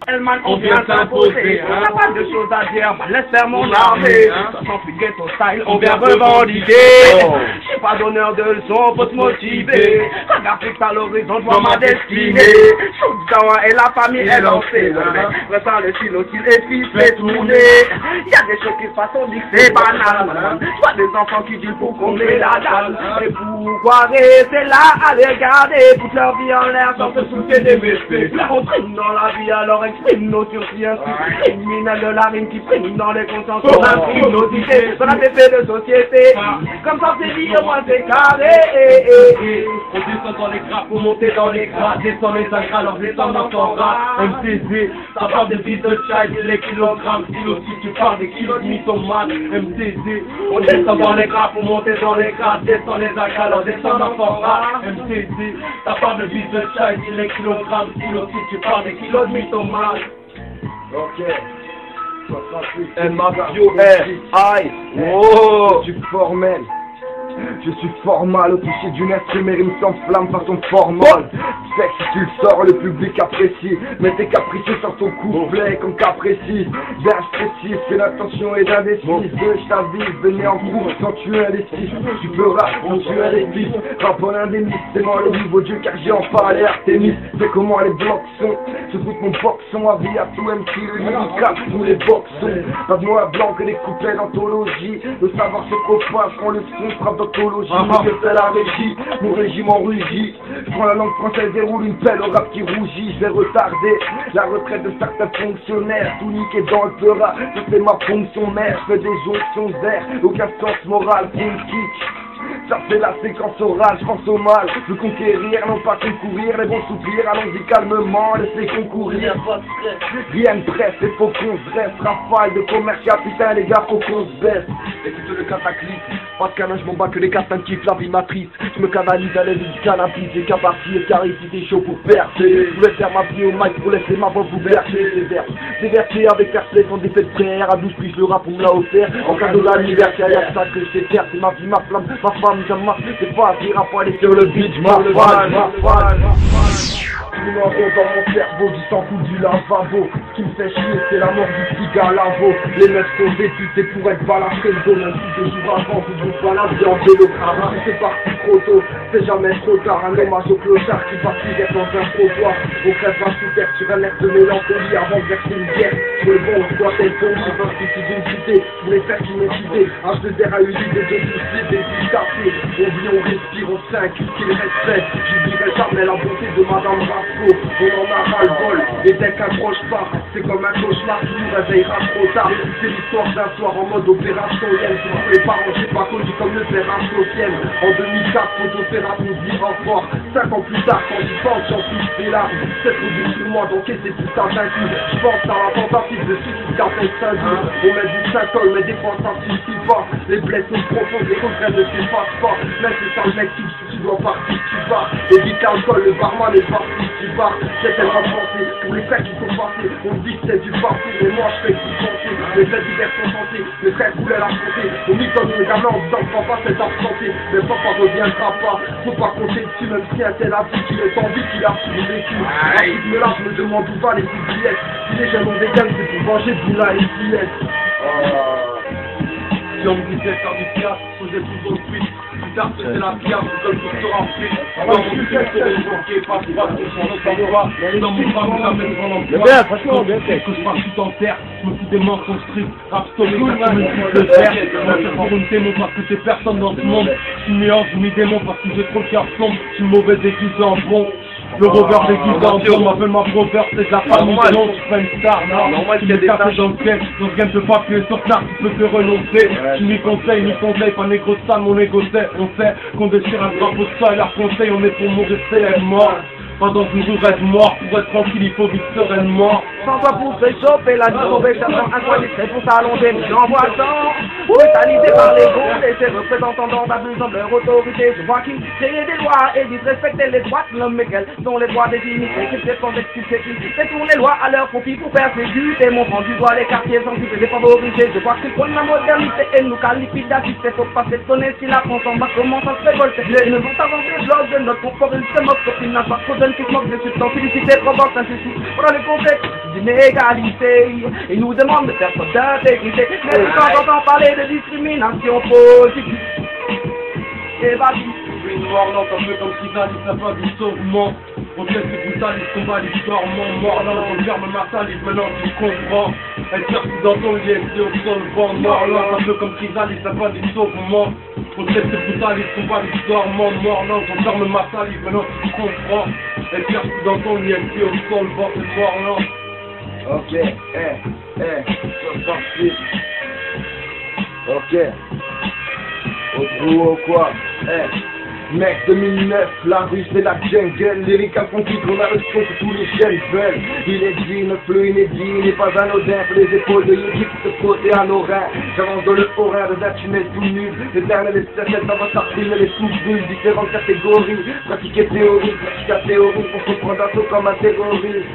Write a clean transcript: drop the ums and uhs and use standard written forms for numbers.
Elman, on vient s'imposer. On n'a pas de choses à dire, laisse faire mon armée. Ça s'enfuit ghetto style, on vient revendiquer. J'ai pas d'honneur de leçon, faut se motiver. Regarde fixe à l'horizon, je vois ma destinée. Soudain, et la famille, elle en fait. Ressent le stylo qu'il effice, fait tourner. Y'a des choses qui se passent, on dit que c'est banal. Je vois des enfants qui disent pour combler la dalle. Et pourquoi rester là à les regarder? Toute leur vie en l'air sans se soucier des méfaits. On trime dans la vie, alors exprime nos sursis ainsi. Criminels de la rime qui prime dans les consciences. On imprime nos idées, on a des faits de société. Comme ça c'est dit, au moins c'est carré. On descend dans les grappes, pour monter dans les gras. Descend les agrats, alors descend dans ton rat. MTZ, ça parle de vie de child, les kilogrammes. Kilo, si tu parles des kilos, mythomane. MTZ, on descend dans les grappes, pour monter dans les gras. Descend les agrats, alors descend dans ton rat. MTZ, ça parle de vie de child, les kilogrammes. Kilo, si tu parles des kilos, mythomane. Ok. M-A-Q-R-I. Oh, Je suis formel. Je suis formal au toucher d'une instru, mes rimes s'enflamment façon formale. Tu sais que si tu le sors, le public apprécie. Mais t'es capricieux sur ton couplet comme capricieux. Bien précis, que l'intention est d'indécis. Je t'avise, venez en cours quand tu es indécis. Tu peux rap quand tu es indécis. Rap en indémis, c'est moi le nouveau dieu car j'ai enfin les Artémis. C'est comment les blocs sont. Je foute mon boxon, avis à tout MC, le lyrical, tous les boxons. Pas de noir blanc que des couplets d'anthologie. De savoir ce qu'on passe quand le son frappe d'anthologie. Que c'est la régie, mon régime en rugit. Je prends la langue française et roule une pelle au rap qui rougit. Je vais retarder la retraite de certains fonctionnaires. Tout niqué dans le peurat, ça c'est ma fonction mère. Je fais des jonctions d'air, aucun sens moral, full kick. Ça fait la séquence orale, je pense au mal. Je veux conquérir, non pas concourir. Les bons soupirs, allons-y calmement, laissez concourir. Rien ne presse, il faut qu'on se reste. Rafale de commercial, putain les gars, faut qu'on se baisse. Écoute le cataclysme, pas de câlin, je m'en bats que les cartons kiffent la vie matrice. Je me canalise à l'aide du cannabis, et qu'à partir, car ici c'est chaud pour percer. Je voulais faire ma vie au mic pour laisser ma voix vous bercer. C'est versé avec fair-play sans défait de frère. À 12 puis le rap on me l'a offert. En cadeau d'anniversaire, y'a que ça que je sais faire. C'est ma vie, ma flamme, ma femme, c'est pas à dire à poil aller sur le beach, ma fan. Tout le monde dans mon cerveau qui s'en fout du lavabo. Ce qui me fait chier c'est la mort du cigare lavo. Les mecs sont vêtus c'est pour être balafré. Même si 2 jours avant vous vous baladez en vélo. C'est parti trop tôt, c'est jamais trop tard. Un hommage au clochard qui partirait dans un trottoir. On crèvera sous terre sur un air de mélancolie avant de verser une guerre. Mais bon, on doit être bon, je veux que d'une cité. Pour les faire qui m'ont cité, H2R a eu l'idée de pousser des dictatures. On vit, on respire, on s'inculque le respect. J'oublierai jamais la bonté de Madame Rasco. On en a ras le bol, et dès qu'un proche part, c'est comme un cauchemar qui nous réveillera trop tard. C'est l'histoire d'un soir en mode opération Yen. Pour les parents, j'ai pas connu comme le père Archocienne. En 2004, photothérapie, on se dit au revoir. 5 ans plus tard, quand j'y pense, j'en suis des larmes. C'est trop dur sur moi d'encaisser tout ça d'un coup. Je pense à la tentative de suicide qu'appelle Saint-Dur. On met du Saint-Col, mais des fois ça suffit pas. Les blessures profondes, les regrets ne s'effacent pas. Même si c'est un mec qui tu dois partir, tu pars. Évite l'alcool, le barman est parti, tu pars. C'est tellement pensé, pour les faits qui sont passés. On dit que c'est du passé, mais moi je fais tout penser. Les faits divers sont chantés, les frères voulaient la chanter. On dit comme les gamins en disant que papa s'est absenté. Mais papa reviendra pas, faut pas compter dessus. Même si un tel a vu qu'il est en vie, qu'il a survécu. Mais là je me demande où va les billets. Si les jeunes ont des gangs, c'est pour manger Boula et Billets. Si on me disait faire du théâtre, faisais tout au suite. Plus tard c'était la pierre, comme tout sera ensuite. Alors on dit que c'est les gens qui est pas droit, qu'on s'en entendra. Dans mon famille, jamais devant l'emploi. Franchement, que je pars tout en terre, je me fous des mensonges stricts. Rap story, le faire. Je pour une démon parce que c'est personne dans ce monde. Je suis nuance, je m'y démon parce que j'ai trop le cœur sombre. Je suis mauvais déguisé en bon. Le rover déguisé en bon, m'appelle ma rover, c'est de la famille, non, tu fais une star, non. Normal qu'il y a des tâches dans le game, dans ce game de papier sur tard, tu peux te renoncer. Je m'y conseille, pas négro sale, mon égo sait. On sait qu'on déchire un drapeau seul, leur conseil, on est pour mourir, c'est être mort. Pendant que nous être mort, pour être tranquille, il faut vivre sereinement. Sans toi pour se choper, la vie sauvée, ça sent incroyable, c'est pour s'allonger, mais j'envoie le temps. Brutalisé par les groupes et ses représentants d'abusant de leur autorité. Je vois qu'ils créent des lois et disent respecter les droits de l'homme, mais quels sont les droits des immigrés qui se sont expulsés, qui détournent les lois à leur profit pour persécuter. Montrant du doigt les quartiers sensibles et défavorisés. Je crois qu'ils prônent la modernité et nous qualifient d'assistés. Faut pas s'étonner si la France en bas commence à se révolter. Ils ne vont avancer de l'ordre de notre confort, ils se moquent, copine n'a pas trop de qui se moquent des substances, félicité, provoque un souci. Voilà les contextes. d'inégalité. Ils nous demandent de faire preuve d'intégrité. Mais quand on entend parler de discrimination positive, et vas-y. Une morlante un peu comme Kigali, ça va du sauvement. Proteste brutaliste, combat l'histoire, morlante, on ferme ma salive, maintenant tu comprends. Elle cherche dans ton lien, c'est au solvant, morlante, un peu comme Kigali, ça va du sauvement. Proteste brutaliste, combat l'histoire, morlante, on ferme ma salive, maintenant tu comprends. Elle cherche dans ton lien, c'est au solvant, c'est morlante. Ok, c'est parti. Ok. Au trou, au quoi? Mec 2009, la rue c'est la jungle, lyrical conflit, on a le son que tous les jeunes veulent. Il est dit, notre flow inédit, n'est pas anodin, pour les épaules de Yogi qui se frotter à nos reins. J'avance dans le horaire de un tunnel tout nul, l'éternel et certain, ça va s'apprimer les sous-bulles, différentes catégories. Pratiquer théorie, pratique la théorie, pour se prendre un saut comme un terroriste.